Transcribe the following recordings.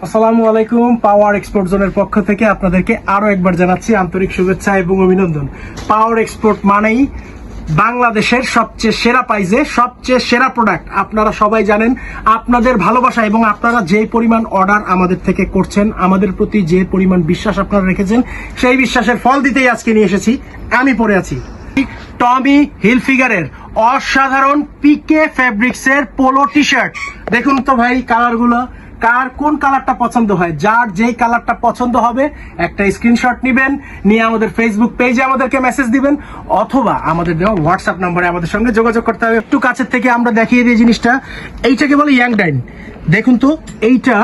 আসসালামু আলাইকুম। পাওয়ার এক্সপোর্ট জোনের পক্ষ থেকে আপনাদেরকে আরো একবার জানাচ্ছি আন্তরিক শুভেচ্ছা এবং অভিনন্দন। পাওয়ার এক্সপোর্ট মানেই বাংলাদেশের সবচেয়ে সেরা প্রাইজে সবচেয়ে সেরা প্রোডাক্ট। আপনারা সবাই জানেন আপনাদের ভালোবাসা এবং আপনারা যে পরিমাণ অর্ডার আমাদের থেকে করছেন, আমাদের প্রতি যে পরিমাণ বিশ্বাস আপনারা রেখেছেন, সেই বিশ্বাসের ফল দিতেই আজকে নিয়ে এসেছি। আমি পরে আছি টমি হিলফিগারের অসাধারণ পিকে ফেব্রিক্সের পোলো টি শার্ট। দেখুন তো ভাই কালারগুলো, কার কোন কালারটা পছন্দ হয়, যার যেই কালারটা পছন্দ হবে একটা স্ক্রিনশট নেবেন, নিয়ে আমাদের ফেসবুক পেজে আমাদেরকে মেসেজ দিবেন অথবা আমাদের দেওয়া হোয়াটসঅ্যাপ নম্বরে আমাদের সঙ্গে যোগাযোগ করতে হবে। একটু কাছের থেকে আমরা দেখিয়ে দিই জিনিসটা। এইটাকে বলে ইয়াং ডাইন। দেখুন তো এইটা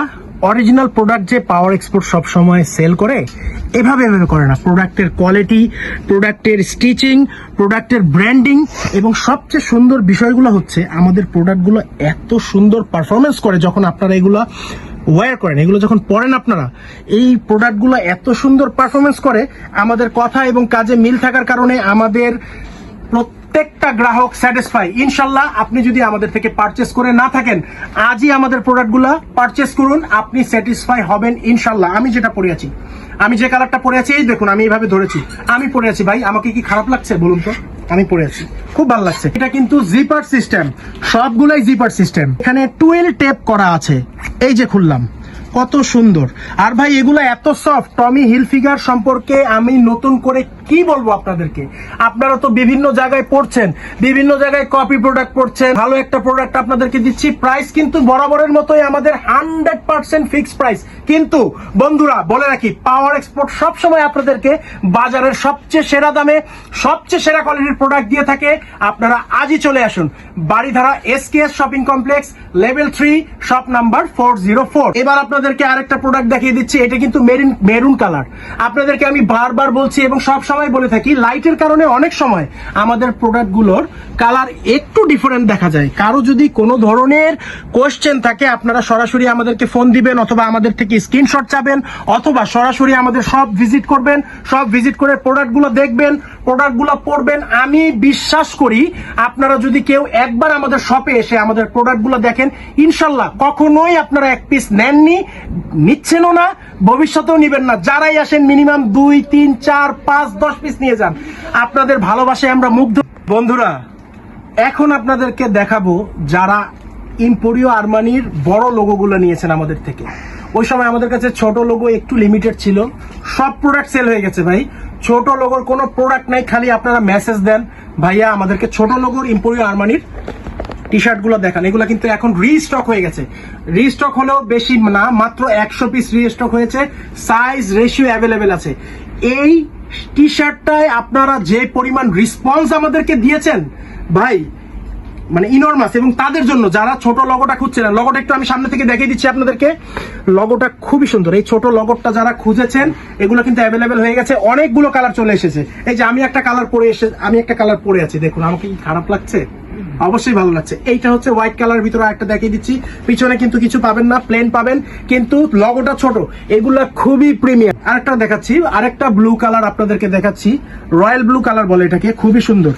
অরিজিনাল প্রোডাক্ট যে পাওয়ার এক্সপোর্ট সব সময় সেল করে এভাবে করে না। প্রোডাক্টের কোয়ালিটি, প্রোডাক্টের স্টিচিং, প্রোডাক্টের ব্র্যান্ডিং এবং সবচেয়ে সুন্দর বিষয়গুলো হচ্ছে আমাদের প্রোডাক্টগুলো এত সুন্দর পারফরমেন্স করে যখন আপনারা এগুলো ওয়্যার করেন, এগুলো যখন পরেন আপনারা, এই প্রোডাক্টগুলো এত সুন্দর পারফরমেন্স করে। আমাদের কথা এবং কাজে মিল থাকার কারণে আমাদের প্রত্যেকটা গ্রাহক স্যাটিসফাই। ইনশাল্লাহ আপনি যদি আমাদের থেকে পারচেস করে না থাকেন, আজই আমাদের প্রোডাক্টগুলো পারচেস করুন, আপনি স্যাটিসফাই হবেন ইনশাল্লাহ। আমি যেটা পরে আছি, আমি যে কালারটা পরে আছি, এই দেখুন আমি এইভাবে ধরেছি, আমি পরে আছি। ভাই আমাকে কি খারাপ লাগছে বলুন তো? আমি পরে আছি, খুব ভালো লাগছে। এটা কিন্তু জিপার সিস্টেম, সবগুলাই জিপার সিস্টেম। এখানে 12 টেপ করা আছে, এই যে খুললাম, কত সুন্দর। আর ভাই এগুলো এত সফট। টমি হিলফিগার সম্পর্কে আমি নতুন করে কি বলবো আপনাদেরকে? আপনারা তো বিভিন্ন জায়গায় পড়ছেন, বিভিন্ন জায়গায় কপি প্রোডাক্ট পড়ছেন। ভালো একটা প্রোডাক্ট আপনাদেরকে দিচ্ছি। প্রাইস কিন্তু বরাবরের মতোই আমাদের 100% ফিক্সড প্রাইস। কিন্তু বন্ধুরা বলে রাখি, পাওয়ার এক্সপোর্ট সবসময় আপনাদেরকে বাজারের সবচেয়ে সেরা দামে সবচেয়ে সেরা কোয়ালিটির প্রোডাক্ট দিয়ে থাকে। আপনারা আজই চলে আসুন Baridhara SKS shopping complex, level 3, shop number 404। এবার আপনাদেরকে আরেকটা প্রোডাক্ট দেখিয়ে দিচ্ছি। এটা কিন্তু মেরুন কালার। আপনাদেরকে আমি বারবার বলছি এবং সব সময় বলে থাকি, লাইটের কারণে অনেক সময় আমাদের প্রোডাক্টগুলোর কালার একটু ডিফারেন্ট দেখা যায়। কারো যদি কোনো ধরনের কোশ্চেন থাকে, আপনারা সরাসরি আমাদেরকে ফোন দিবেন অথবা আমাদের থেকে স্ক্রিনশট চাবেন অথবা সরাসরি আমাদের সব ভিজিট করবেন। সব ভিজিট করে প্রোডাক্টগুলো দেখবেন, প্রোডাক্টগুলো পড়বেন। আমি বিশ্বাস করি আপনারা যদি কেউ একবার আমাদের শপে এসে আমাদের প্রোডাক্টগুলো দেখেন, ইনশাল্লাহ কখনোই আপনারা এক পিস নেননি, নিচ্ছেনও না, ভবিষ্যতেও নিবেন না। যারাই আসেন মিনিমাম 2, 3, 4, 5, 10 পিস নিয়ে যান। আপনাদের ভালোবাসায় আমরা মুগ্ধ। বন্ধুরা এখন আপনাদেরকে দেখাবো যারা ইম্পোরিও আরমানির বড় লোগোগুলো নিয়েছেন আমাদের থেকে। ওই সময় আমাদের কাছে ছোট লোগো একটু লিমিটেড ছিল, সব প্রোডাক্ট সেল হয়ে গেছে ভাই। ছোট লোগোর কোনো প্রোডাক্ট নাই, খালি আপনারা মেসেজ দেন ভাইয়া আমাদেরকে ছোট লোগোর ইম্পোরিও আরমানির টি শার্ট গুলো দেখান। এগুলো কিন্তু এখন রিস্টক হয়ে গেছে। রিস্টক হলেও বেশি না, মাত্র 100 পিস রিস্টক হয়েছে। সাইজ রেশিও অ্যাভেলেবেল আছে। এই টি শার্টটায় আপনারা যে পরিমাণ রেসপন্স আমাদেরকে দিয়েছেন ভাই, মানে ইনরমাস। এবং তাদের জন্য যারা ছোট লগোটা খুঁজছেন, লগোটা একটু আমি সামনে থেকে দেখিয়ে দিচ্ছি আপনাদেরকে। লগোটা খুবই সুন্দর। এই ছোট লগোটা যারা খুঁজেছেন, এগুলো কিন্তু অ্যাভেলেবেল হয়ে গেছে। অনেকগুলো কালার চলে এসেছে। এই যে আমি একটা কালার পরে আছি, দেখুন আমাকে কি খারাপ লাগছে? অবশ্যই ভালো লাগছে। এইটা হচ্ছে হোয়াইট কালার ভিতরে একটা দেখিয়ে দিচ্ছি। পিছনে কিন্তু কিছু পাবেন না, প্লেন পাবেন, কিন্তু লগোটা ছোট। এগুলা খুবই প্রিমিয়াম। আরেকটা দেখাচ্ছি, আরেকটা ব্লু কালার আপনাদেরকে দেখাচ্ছি। রয়্যাল ব্লু কালার বলে এটাকে, খুবই সুন্দর।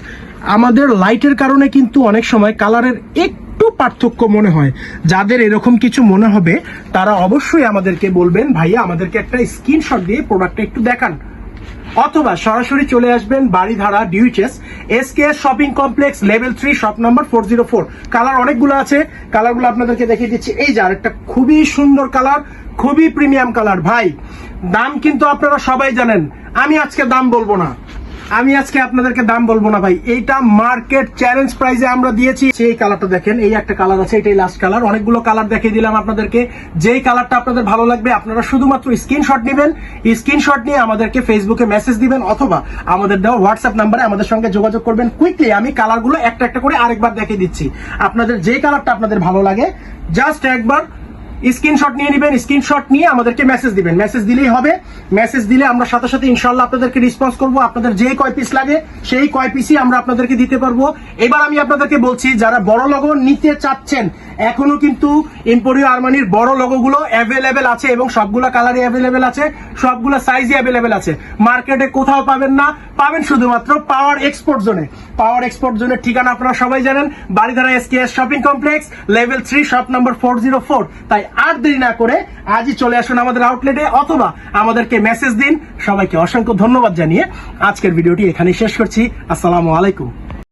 আমাদের লাইটের কারণে কিন্তু অনেক সময় কালারের একটু পার্থক্য মনে হয়। যাদের এরকম কিছু মনে হবে তারা অবশ্যই আমাদেরকে বলবেন, ভাইয়া আমাদেরকে একটা স্ক্রিনশট দিয়ে প্রোডাক্টটা একটু দেখান, অথবা সরাসরি চলে আসবেন বাড়িধারা ডিউচেস SKS shopping complex, level 3, shop number 404। Colour অনেকগুলো আছে, কালারগুলো আপনাদেরকে দেখিয়ে দিচ্ছি। এই যে আরেকটা খুবই সুন্দর কালার, খুবই প্রিমিয়াম কালার। ভাই দাম কিন্তু আপনারা সবাই জানেন, আমি আজকে দাম বলবো না, আমি আজকে আপনাদেরকে দাম বলবো না ভাই। এইটা মার্কেট চ্যালেঞ্জ প্রাইসে আমরা দিয়েছি। এই কালারটা দেখেন, এই একটা কালার আছে, এটাই লাস্ট কালার। অনেকগুলো কালার দেখিয়ে দিলাম আপনাদেরকে। যেই কালারটা আপনাদের ভালো লাগবে আপনারা শুধুমাত্র স্ক্রিনশট নেবেন। স্ক্রিনশট নিয়ে আমাদেরকে ফেসবুকে মেসেজ দিবেন অথবা আমাদের দেওয়া হোয়াটসঅ্যাপ নাম্বারে আমাদের সঙ্গে যোগাযোগ করবেন। কুইকলি আমি কালারগুলো একটা একটা করে আরেকবার দেখিয়ে দিচ্ছি। আপনাদের যে কালারটা আপনাদের ভালো লাগে জাস্ট একবার স্ক্রিনশট নিয়ে নেবেন। স্ক্রিনশট নিয়ে আমাদেরকে মেসেজ দিবেন। মেসেজ দিলেই হবে। মেসেজ দিলে আমরা সাথে সাথে ইনশাআল্লাহ আপনাদেরকে রেসপন্স করব। আপনাদের যে কয় পিস লাগে সেই কয় পিসই আমরা আপনাদেরকে দিতে পারবো। এবার আমি আপনাদেরকে বলছি, যারা বড় লোগো নিতে চাচ্ছেন, এখনো কিন্তু এম্পোরিও আরমানির বড় লোগোগুলো অ্যাভেলেবেল আছে এবং সবগুলো কালারই অ্যাভেলেবেল আছে, সবগুলো সাইজই অ্যাভেলেবেল আছে। মার্কেটে কোথাও পাবেন না, পাবেন শুধুমাত্র পাওয়ার এক্সপোর্ট জোনে। পাওয়ার এক্সপোর্ট জোনের ঠিকানা আপনারা সবাই জানেন, Baridhara SKS shopping complex, level 3, shop number 404। তাই আর দেরি না করে আজই চলে আসুন আমাদের আউটলেটে, অথবা আমাদেরকে মেসেজ দিন। সবাইকে অসংখ্য ধন্যবাদ জানিয়ে আজকের ভিডিওটি এখানেই শেষ করছি। আসসালামু আলাইকুম।